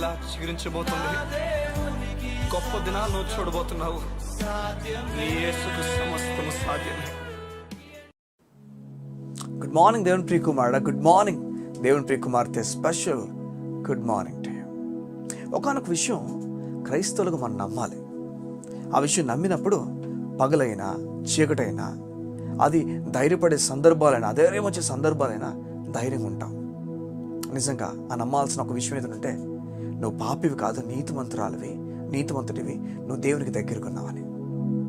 మరలా చిగురించబోతుంది. గొప్ప దినాలను చూడబోతున్నావు. నీ యేసుకు సమస్తము సాధ్యమే. గుడ్ మార్నింగ్ దేవుని ప్రియ కుమారుడా, గుడ్ మార్నింగ్ దేవుని ప్రియ కుమార్తె, special good morning to you. ఒకానొక విషయం క్రైస్తవులకు మనం నమ్మాలి. ఆ విషయం నమ్మినప్పుడు పగలైనా చీకటైనా, అది ధైర్యపడే సందర్భాలైనా, ధైర్యం వచ్చే సందర్భాలైనా ధైర్యంగా ఉంటాం. నిజంగా ఆ నమ్మాల్సిన ఒక విషయం ఏదంటే, నువ్వు పాపివి కాదు, నీతిమంతురాలివి, నీతిమంతుడివి, నువ్వు దేవునికి దగ్గరకున్నావని.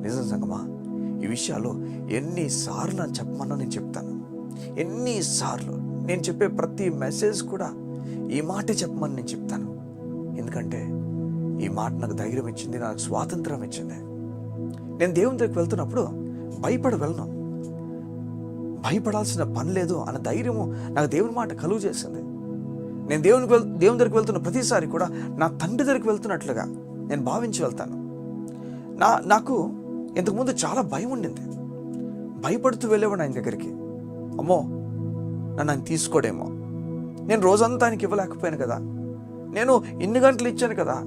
నిజం సంగమా, ఈ విషయాలు ఎన్నిసార్లు అని చెప్పమన్నా నేను చెప్తాను. ఎన్నిసార్లు నేను చెప్పే ప్రతి మెసేజ్ కూడా ఈ మాటే చెప్పమని నేను చెప్తాను. ఎందుకంటే ఈ మాట నాకు ధైర్యం ఇచ్చింది, నాకు స్వాతంత్రం ఇచ్చింది. నేను దేవుని దగ్గరికి వెళ్తున్నప్పుడు వెళ్ళను, భయపడాల్సిన పని లేదు అన్న ధైర్యము నాకు దేవుని మాట కలుగు చేసింది. నేను దేవుని దగ్గరికి వెళ్తున్న ప్రతిసారి కూడా నా తండ్రి దగ్గరికి వెళ్తున్నట్లుగా నేను భావించి వెళ్తాను. నాకు ఇంతకుముందు చాలా భయం ఉండింది. భయపడుతూ వెళ్ళేవాడు ఆయన దగ్గరికి. అమ్మో, నన్ను ఆయన తీసుకోడేమో, నేను రోజంతా ఆయనకి ఇవ్వలేకపోయాను కదా, నేను ఇన్ని గంటలు ఇచ్చాను కదా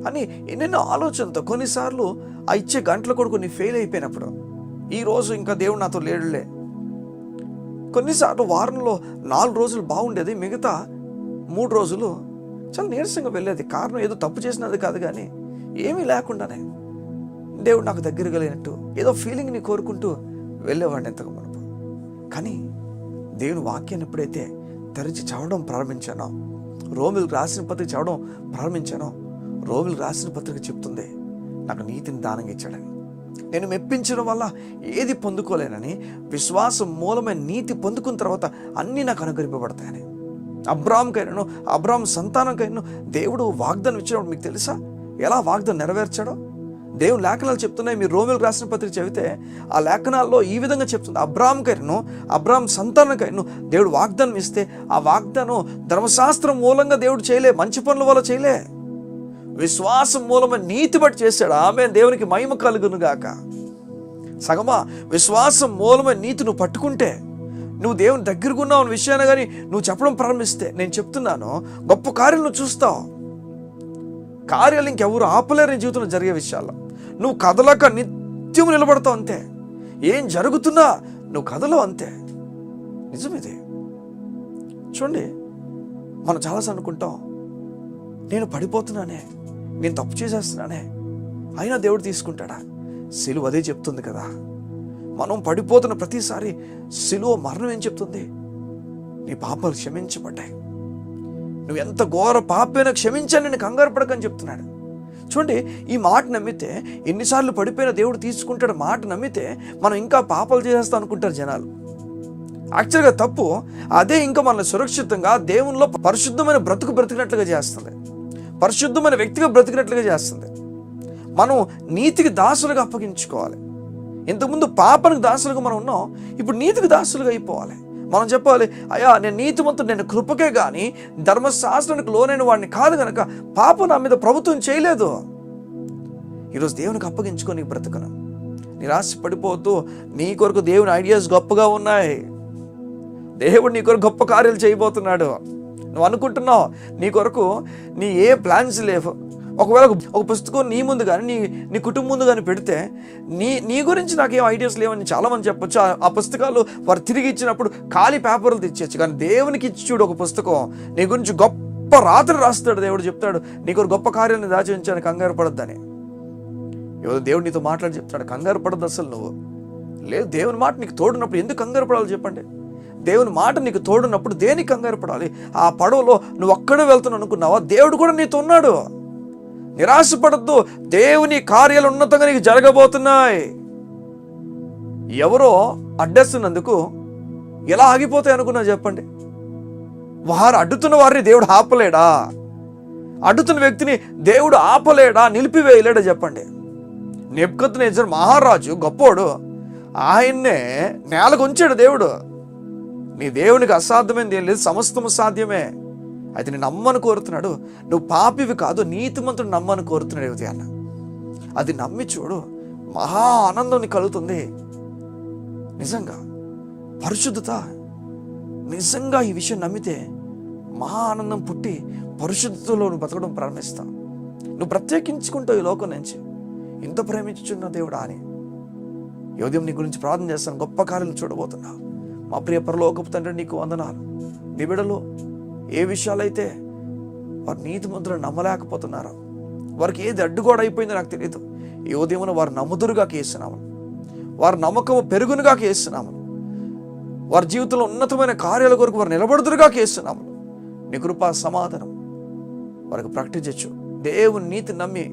అని ఎన్నెన్నో ఆలోచనతో కొన్నిసార్లు ఆ ఇచ్చే గంటలు కూడా కొన్ని ఫెయిల్ అయిపోయినప్పుడు, ఈరోజు ఇంకా దేవుడు నాతో లేడులే. కొన్నిసార్లు వారంలో 4 రోజులు బాగుండేది, మిగతా 3 రోజులు చాలా నీరసంగా వెళ్ళేది. కారణం ఏదో తప్పు చేసినది కాదు, కానీ ఏమీ లేకుండానే దేవుడు నాకు దగ్గర కలిగినట్టు ఏదో ఫీలింగ్ని కోరుకుంటూ వెళ్ళేవాడిని ఎంతగా మనపు. కానీ దేవుని వాక్యాన్ని ఎప్పుడైతే తెరిచి చదవడం ప్రారంభించానో, రోమిలకు రాసిన పత్రిక చదవడం ప్రారంభించానో, రోమిలకు రాసిన పత్రిక చెప్తుంది నాకు నీతిని దానంగా ఇచ్చాడని, నేను మెప్పించడం వల్ల ఏది పొందుకోలేనని, విశ్వాసం మూలమైన నీతి పొందుకున్న తర్వాత అన్నీ నాకు అనుగ్రహింపబడతాయని. అబ్రాహాం సంతానంకైనా దేవుడు వాగ్దానం ఇచ్చినప్పుడు మీకు తెలుసా ఎలా వాగ్దానం నెరవేర్చాడో? దేవుని లేఖనాలు చెప్తున్నాయి. మీరు రోమిలకు రాసిన పత్రిక చదివితే ఆ లేఖనాల్లో ఈ విధంగా చెప్తుంది, అబ్రాహాం సంతానంకైనా దేవుడు వాగ్దానం ఇస్తే ఆ వాగ్దానం ధర్మశాస్త్రం మూలంగా దేవుడు చేయలే, మంచి పనుల వల్ల చేయలే, విశ్వాసం మూలమైన నీతి బట్టి చేశాడు. ఆమె దేవునికి మహిమ కలుగును గాక. సగమా, విశ్వాసం మూలమైన నీతి నువ్వు పట్టుకుంటే, నువ్వు దేవుని దగ్గరకు ఉన్నావు అన్న విషయాన్ని కానీ నువ్వు చెప్పడం ప్రారంభిస్తే, నేను చెప్తున్నాను, గొప్ప కార్యాలు నువ్వు చూస్తావు. కార్యాలు ఇంకెవరు ఆపలేరు నీ జీవితంలో జరిగే విషయాల్లో. నువ్వు కదలక నిత్యం నిలబడతావు అంతే. ఏం జరుగుతున్నా నువ్వు కదలవు అంతే. నిజం ఇది. చూడండి, మనం చాలాసార్లు అనుకుంటాం, నేను పడిపోతున్నానే, నేను తప్పు చేసేస్తున్నానే, అయినా దేవుడు తీసుకుంటాడా? సిలువ అదే చెప్తుంది కదా. మనం పడిపోతున్న ప్రతిసారి సిలువ మరణం ఏం చెప్తుంది? నీ పాపాలు క్షమించబడ్డాయి, నువ్వు ఎంత ఘోర పాపైనా క్షమించాను, నేను కంగారు పడకని చెప్తున్నాడు. చూడండి, ఈ మాట నమ్మితే, ఎన్నిసార్లు పడిపోయిన దేవుడు తీసుకుంటాడు మాట నమ్మితే మనం ఇంకా పాపాలు చేసేస్తా అనుకుంటారు జనాలు. యాక్చువల్గా తప్పు అదే. ఇంకా మనల్ని సురక్షితంగా దేవునిలో పరిశుద్ధమైన బ్రతికినట్లుగా చేస్తుంది, పరిశుద్ధమైన వ్యక్తిగా బ్రతికినట్లుగా చేస్తుంది. మనం నీతికి దాసులుగా అప్పగించుకోవాలి. ఇంతకుముందు పాపానికి దాసులుగా మనం ఉన్నాం, ఇప్పుడు నీతికి దాసులుగా అయిపోవాలి. మనం చెప్పాలి, అయ్యా నేను నీతిమంతుడు, నేను కృపకే కానీ ధర్మశాస్త్రానికి లోనైన వాడిని కాదు కనుక పాపం నా మీద ప్రభుత్వం చేయలేదు. ఈరోజు దేవునికి అప్పగించుకొని నీకు బ్రతుకును. నిరాశ పడిపోతూ, నీ కొరకు దేవుని ఐడియాస్ గొప్పగా ఉన్నాయి. దేవుడు నీ కొరకు గొప్ప కార్యాలు చేయబోతున్నాడు. నువ్వు అనుకుంటున్నావు నీ కొరకు నీ ఏ ప్లాన్స్ లేవు. ఒకవేళ ఒక పుస్తకం నీ ముందు కానీ నీ కుటుంబం ముందు కానీ పెడితే, నీ గురించి నాకేం ఐడియాస్ లేవని చాలామంది చెప్పొచ్చు. ఆ పుస్తకాలు వారు తిరిగి ఇచ్చినప్పుడు ఖాళీ పేపర్లు తెచ్చేయచ్చు. కానీ దేవునికి ఇచ్చి చూడు ఒక పుస్తకం, నీ గురించి గొప్ప రాత్రి రాస్తాడు. దేవుడు చెప్తాడు, నీ కొరకు గొప్ప కార్యాలను దాచి ఉంచాను, కంగారు పడొద్దని. ఎవరు దేవుడు నీతో మాట్లాడి చెప్తాడు, కంగారు పడద్దు అసలు నువ్వు. లేదు, దేవుని మాట నీకు తోడున్నప్పుడు ఎందుకు కంగారు పడాలి చెప్పండి? దేవుని మాట నీకు తోడున్నప్పుడు దేనికి కంగారు పడాలి? ఆ పడవలో నువ్వు ఒక్కడే వెళ్తున్నావు అనుకున్నావా? దేవుడు కూడా నీతో ఉన్నాడు. నిరాశపడద్దు, దేవుని కార్యాలు ఉన్నతంగా నీకు జరగబోతున్నాయి. ఎవరో అడ్డేస్తున్నందుకు ఎలా ఆగిపోతాయి అనుకున్నా చెప్పండి? వారు అడ్డుతున్న వారిని దేవుడు ఆపలేడా? అడ్డుతున్న వ్యక్తిని దేవుడు ఆపలేడా, నిలిపివేయలేడా చెప్పండి? నెబుకద్నెజర్ మహారాజు గొప్పోడు, ఆయన్నే నేలకు ఉంచాడు దేవుడు. నీ దేవునికి అసాధ్యమైనది ఏం లేదు, సమస్తము సాధ్యమే. అయితే నేను నమ్మని కోరుతున్నాడు. నువ్వు పాపివి కాదు, నీతిమంతుడు నమ్మని కోరుతున్నాడు ఉదయాన్న. అది నమ్మి చూడు, మహా ఆనందం నీకు కలుగుతుంది. నిజంగా పరిశుద్ధత, నిజంగా ఈ విషయం నమ్మితే మహా ఆనందం పుట్టి పరిశుద్ధతలో నువ్వు బతకడం ప్రారంభిస్తావు. నువ్వు ప్రత్యేకించుకుంటావు ఈ లోకం నుంచి. ఇంత ప్రేమించుచున్న దేవుడా అని ఈ ఉదయం నీ గురించి ప్రార్థన చేస్తాను. గొప్ప కార్యాలు చూడబోతున్నావు. మా ప్రియ పరలోకపు తండ్రి, నీకు వందనాలు. నీ బిడ్డలో ఏ విషయాలైతే వారు నీతి ముద్రలు నమ్మలేకపోతున్నారో, వారికి ఏది అడ్డుగోడ అయిపోయిందో నాకు తెలియదు. ఈ ఉదయమున వారు నమ్ముదురుగా చేస్తున్నాము, వారి నమ్మకము పెరుగునుగా చేస్తున్నాము, వారి జీవితంలో ఉన్నతమైన కార్యాల కొరకు వారు నిలబడుదురుగా చేస్తున్నాము. నీ కృపా సమాధానం వారికి ప్రకటించచ్చు. దేవుని నీతి నమ్మి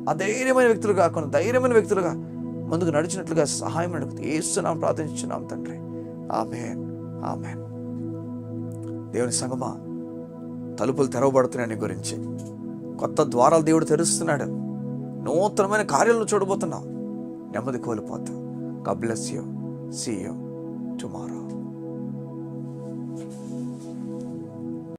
అధైర్యమైన వ్యక్తులు కాకుండా ధైర్యమైన వ్యక్తులుగా ముందుకు నడిచినట్లుగా సహాయం అడుగుతుంది. యేసునామమున ప్రార్థించుచున్నాం తండ్రి. ఆమేన్, ఆమేన్. దేవుని సంగమా, తలుపులు తెరవబడుతున్నాయి. నీ గురించి కొత్త ద్వారాలు దేవుడు తెరుస్తున్నాడు. నూతనమైన కార్యాలను చూడబోతున్నావు. నెమ్మది కోల్పోతావు. God bless you. See you tomorrow.